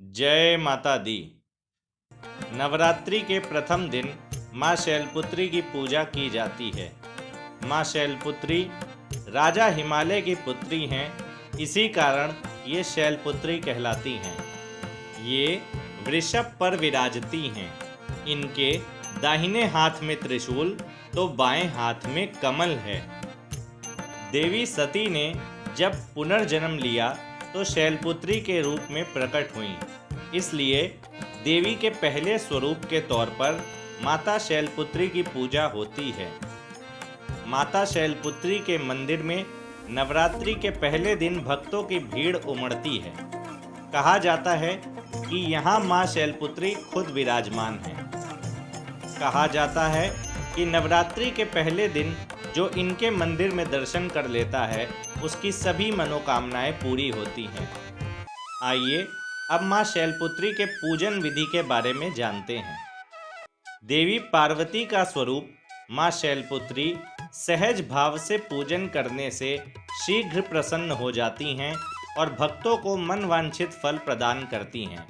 जय माता दी। नवरात्रि के प्रथम दिन माँ शैलपुत्री की पूजा की जाती है। माँ शैलपुत्री राजा हिमालय की पुत्री हैं, इसी कारण ये शैलपुत्री कहलाती हैं। ये वृषभ पर विराजती हैं। इनके दाहिने हाथ में त्रिशूल तो बाएं हाथ में कमल है। देवी सती ने जब पुनर्जन्म लिया तो शैलपुत्री के रूप में प्रकट हुईं। इसलिए देवी के पहले स्वरूप के तौर पर माता शैलपुत्री की पूजा होती है। माता शैलपुत्री के मंदिर में नवरात्रि के पहले दिन भक्तों की भीड़ उमड़ती है। कहा जाता है कि यहाँ माँ शैलपुत्री खुद विराजमान है। कहा जाता है कि नवरात्रि के पहले दिन जो इनके मंदिर में दर्शन कर लेता है उसकी सभी मनोकामनाएं पूरी होती हैं। आइए अब माँ शैलपुत्री के पूजन विधि के बारे में जानते हैं। देवी पार्वती का स्वरूप माँ शैलपुत्री सहज भाव से पूजन करने से शीघ्र प्रसन्न हो जाती हैं और भक्तों को मनवांछित फल प्रदान करती हैं।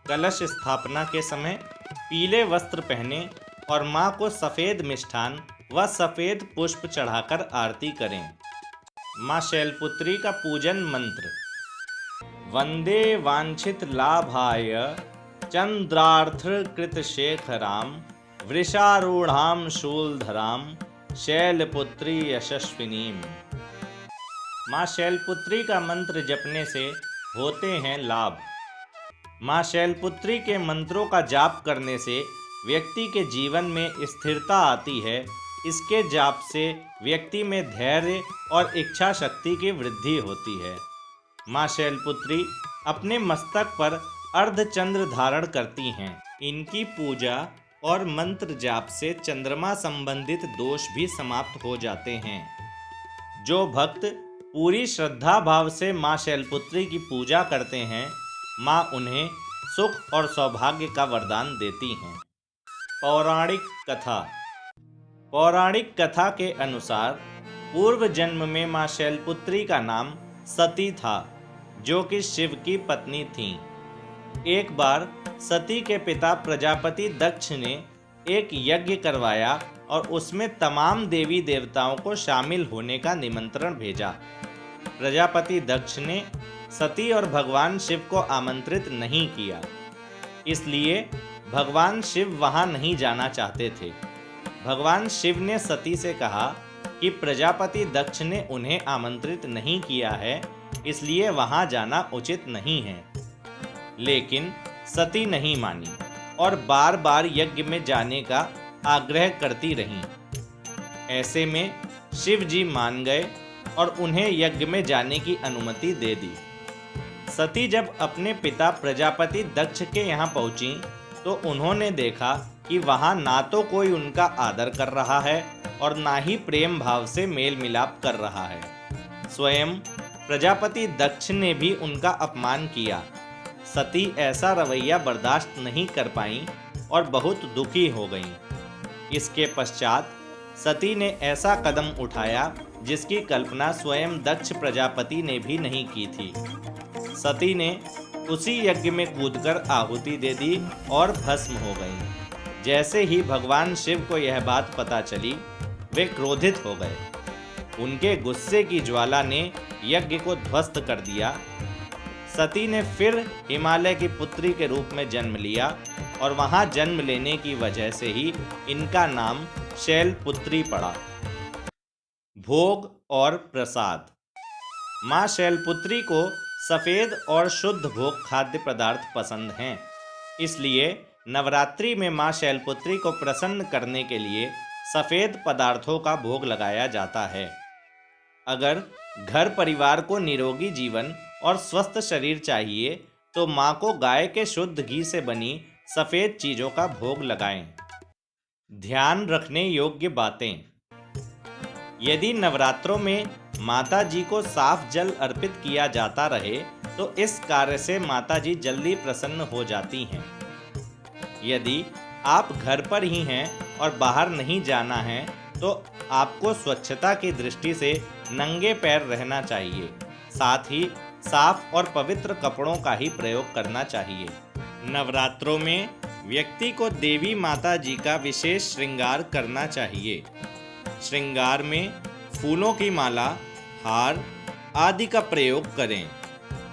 कलश स्थापना के समय पीले वस्त्र पहने और माँ को सफ़ेद मिष्ठान व सफ़ेद पुष्प चढ़ाकर आरती करें। माँ शैलपुत्री का पूजन मंत्र: वंदे वांछित लाभाय चंद्रार्थ शेखराम वृषारूढ़ाम शूलधराम शैलपुत्री यशस्विनीम। माँ शैलपुत्री का मंत्र जपने से होते हैं लाभ। माँ शैलपुत्री के मंत्रों का जाप करने से व्यक्ति के जीवन में स्थिरता आती है। इसके जाप से व्यक्ति में धैर्य और इच्छा शक्ति की वृद्धि होती है। माँ शैलपुत्री अपने मस्तक पर अर्धचंद्र धारण करती हैं। इनकी पूजा और मंत्र जाप से चंद्रमा संबंधित दोष भी समाप्त हो जाते हैं। जो भक्त पूरी श्रद्धा भाव से माँ शैलपुत्री की पूजा करते हैं, माँ उन्हें सुख और सौभाग्य का वरदान देती हैं। पौराणिक कथा के अनुसार पूर्व जन्म में माँ शैलपुत्री का नाम सती था, जो कि शिव की पत्नी थीं। एक बार सती के पिता प्रजापति दक्ष ने एक यज्ञ करवाया और उसमें तमाम देवी देवताओं को शामिल होने का निमंत्रण भेजा। प्रजापति दक्ष ने सती और भगवान शिव को आमंत्रित नहीं किया, इसलिए भगवान शिव वहां नहीं जाना चाहते थे। भगवान शिव ने सती से कहा कि प्रजापति दक्ष ने उन्हें आमंत्रित नहीं किया है, इसलिए वहां जाना उचित नहीं है। लेकिन सती नहीं मानी और बार बार यज्ञ में जाने का आग्रह करती रहीं। ऐसे में शिव जी मान गए और उन्हें यज्ञ में जाने की अनुमति दे दी। सती जब अपने पिता प्रजापति दक्ष के यहाँ पहुंची तो उन्होंने देखा कि वहां ना तो कोई उनका आदर कर रहा है और ना ही प्रेम भाव से मेल मिलाप कर रहा है। स्वयं प्रजापति दक्ष ने भी उनका अपमान किया। सती ऐसा रवैया बर्दाश्त नहीं कर पाईं और बहुत दुखी हो गईं। इसके पश्चात सती ने ऐसा कदम उठाया जिसकी कल्पना स्वयं दक्ष प्रजापति ने भी नहीं की थी। सती ने उसी यज्ञ में कूदकर आहुति दे दी और भस्म हो गईं। जैसे ही भगवान शिव को यह बात पता चली, वे क्रोधित हो गए। उनके गुस्से की ज्वाला ने यज्ञ को ध्वस्त कर दिया। सती ने फिर हिमालय की पुत्री के रूप में जन्म लिया और वहां जन्म लेने की वजह से ही इनका नाम शैलपुत्री पड़ा। भोग और प्रसाद: माँ शैलपुत्री को सफ़ेद और शुद्ध भोग खाद्य पदार्थ पसंद हैं। इसलिए नवरात्रि में माँ शैलपुत्री को प्रसन्न करने के लिए सफ़ेद पदार्थों का भोग लगाया जाता है। अगर घर परिवार को निरोगी जीवन और स्वस्थ शरीर चाहिए तो माँ को गाय के शुद्ध घी से बनी सफ़ेद चीज़ों का भोग लगाएं। ध्यान रखने योग्य बातें: यदि नवरात्रों में माता जी को साफ जल अर्पित किया जाता रहे तो इस कार्य से माता जी जल्दी प्रसन्न हो जाती हैं। यदि आप घर पर ही हैं और बाहर नहीं जाना है तो आपको स्वच्छता की दृष्टि से नंगे पैर रहना चाहिए। साथ ही साफ और पवित्र कपड़ों का ही प्रयोग करना चाहिए। नवरात्रों में व्यक्ति को देवी माता जी का विशेष श्रृंगार करना चाहिए। श्रृंगार में फूलों की माला, हार आदि का प्रयोग करें।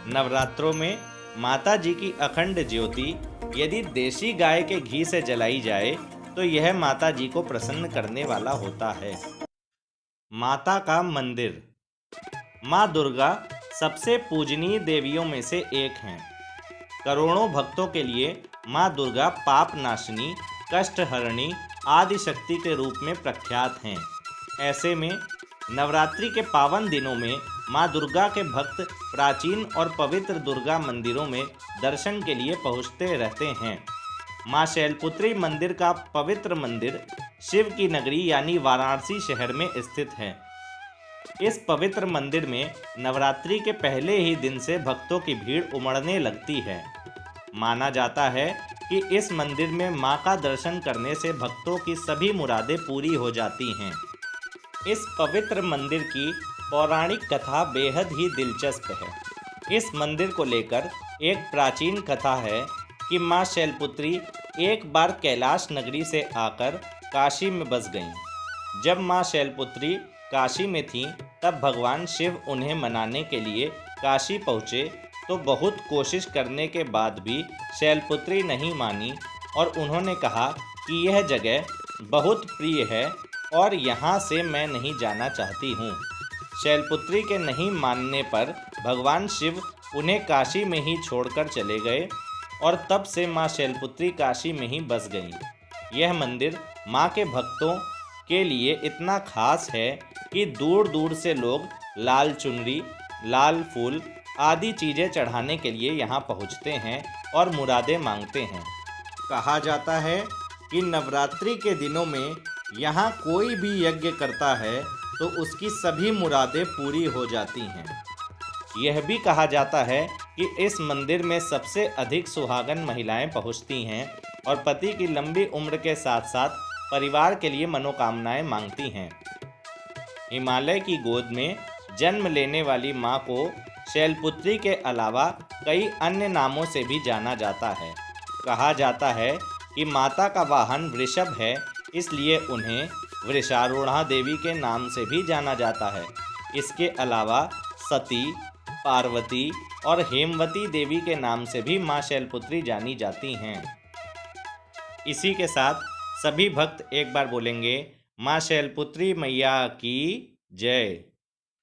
नवरात्रों में माता जी की अखंड ज्योति यदि देसी गाय के घी से जलाई जाए तो यह माता जी को प्रसन्न करने वाला होता है। माता का मंदिर। माँ दुर्गा सबसे पूजनीय देवियों में से एक हैं। करोड़ों भक्तों के लिए माँ दुर्गा पाप नाशिनी, कष्ट हरणी आदि शक्ति के रूप में प्रख्यात हैं। ऐसे में नवरात्रि के पावन दिनों में माँ दुर्गा के भक्त प्राचीन और पवित्र दुर्गा मंदिरों में दर्शन के लिए पहुँचते रहते हैं। माँ शैलपुत्री मंदिर का पवित्र मंदिर शिव की नगरी यानी वाराणसी शहर में स्थित है। इस पवित्र मंदिर में नवरात्रि के पहले ही दिन से भक्तों की भीड़ उमड़ने लगती है। माना जाता है कि इस मंदिर में माँ का दर्शन करने से भक्तों की सभी मुरादें पूरी हो जाती हैं। इस पवित्र मंदिर की पौराणिक कथा बेहद ही दिलचस्प है। इस मंदिर को लेकर एक प्राचीन कथा है कि माँ शैलपुत्री एक बार कैलाश नगरी से आकर काशी में बस गईं। जब माँ शैलपुत्री काशी में थीं तब भगवान शिव उन्हें मनाने के लिए काशी पहुँचे तो बहुत कोशिश करने के बाद भी शैलपुत्री नहीं मानी और उन्होंने कहा कि यह जगह बहुत प्रिय है और यहाँ से मैं नहीं जाना चाहती हूँ। शैलपुत्री के नहीं मानने पर भगवान शिव उन्हें काशी में ही छोड़कर चले गए और तब से माँ शैलपुत्री काशी में ही बस गईं। यह मंदिर माँ के भक्तों के लिए इतना खास है कि दूर दूर से लोग लाल चुनरी, लाल फूल आदि चीज़ें चढ़ाने के लिए यहाँ पहुँचते हैं और मुरादें मांगते हैं। कहा जाता है कि नवरात्रि के दिनों में यहाँ कोई भी यज्ञ करता है तो उसकी सभी मुरादें पूरी हो जाती हैं। यह भी कहा जाता है कि इस मंदिर में सबसे अधिक सुहागन महिलाएं पहुँचती हैं और पति की लंबी उम्र के साथ साथ परिवार के लिए मनोकामनाएं मांगती हैं। हिमालय की गोद में जन्म लेने वाली माँ को शैलपुत्री के अलावा कई अन्य नामों से भी जाना जाता है। कहा जाता है कि माता का वाहन वृषभ है, इसलिए उन्हें वृषारूढ़ा देवी के नाम से भी जाना जाता है। इसके अलावा सती, पार्वती और हेमवती देवी के नाम से भी माँ शैलपुत्री जानी जाती हैं। इसी के साथ सभी भक्त एक बार बोलेंगे माँ शैलपुत्री मैया की जय।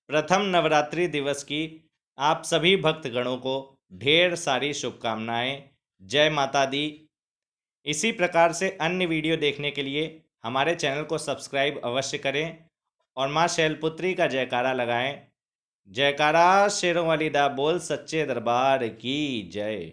प्रथम नवरात्रि दिवस की आप सभी भक्तगणों को ढेर सारी शुभकामनाएं। जय माता दी। इसी प्रकार से अन्य वीडियो देखने के लिए हमारे चैनल को सब्सक्राइब अवश्य करें और माँ शैलपुत्री का जयकारा लगाएं। जयकारा शेरों वाली दा बोल सच्चे दरबार की जय।